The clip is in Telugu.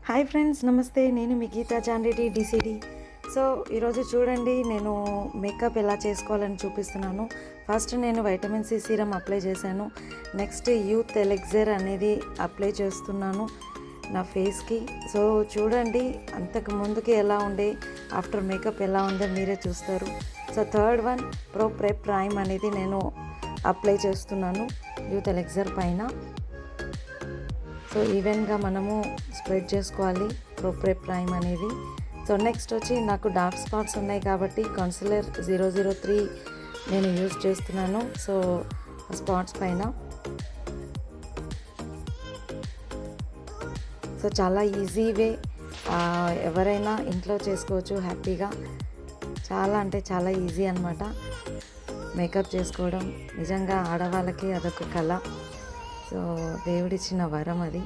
హాయ్ ఫ్రెండ్స్, నమస్తే. నేను మీ గీతా జాన్రెడ్డి డిసిడి. సో ఈరోజు చూడండి, నేను మేకప్ ఎలా చేసుకోవాలని చూపిస్తున్నాను. ఫస్ట్ నేను వైటమిన్ సి సీరం అప్లై చేశాను. నెక్స్ట్ యూత్ ఎలెక్జర్ అనేది అప్లై చేస్తున్నాను నా ఫేస్కి. సో చూడండి, అంతకు ముందుకి ఎలా ఉండే, ఆఫ్టర్ మేకప్ ఎలా ఉందో మీరే చూస్తారు. So third one pro prep prime అనేది నేను అప్లై చేస్తున్నాను యూత్ ఎలెక్జర్ పైన. సో ఈవెన్గా మనము స్ప్రెడ్ చేసుకోవాలి ప్రో ప్రెప్ ప్రైమ్ అనేది. సో నెక్స్ట్ వచ్చి నాకు డార్క్ స్పాట్స్ ఉన్నాయి కాబట్టి కన్సిలర్ 003 నేను యూజ్ చేస్తున్నాను. సో స్పాట్స్ పైన సో చాలా ఈజీ వే, ఎవరైనా ఇంట్లో చేసుకోవచ్చు హ్యాపీగా. చాలా అంటే చాలా ఈజీ అన్నమాట మేకప్ చేసుకోవడం. నిజంగా ఆడవాళ్ళకి అదొక కళ. సో దేవుడిచ్చిన వరం అది.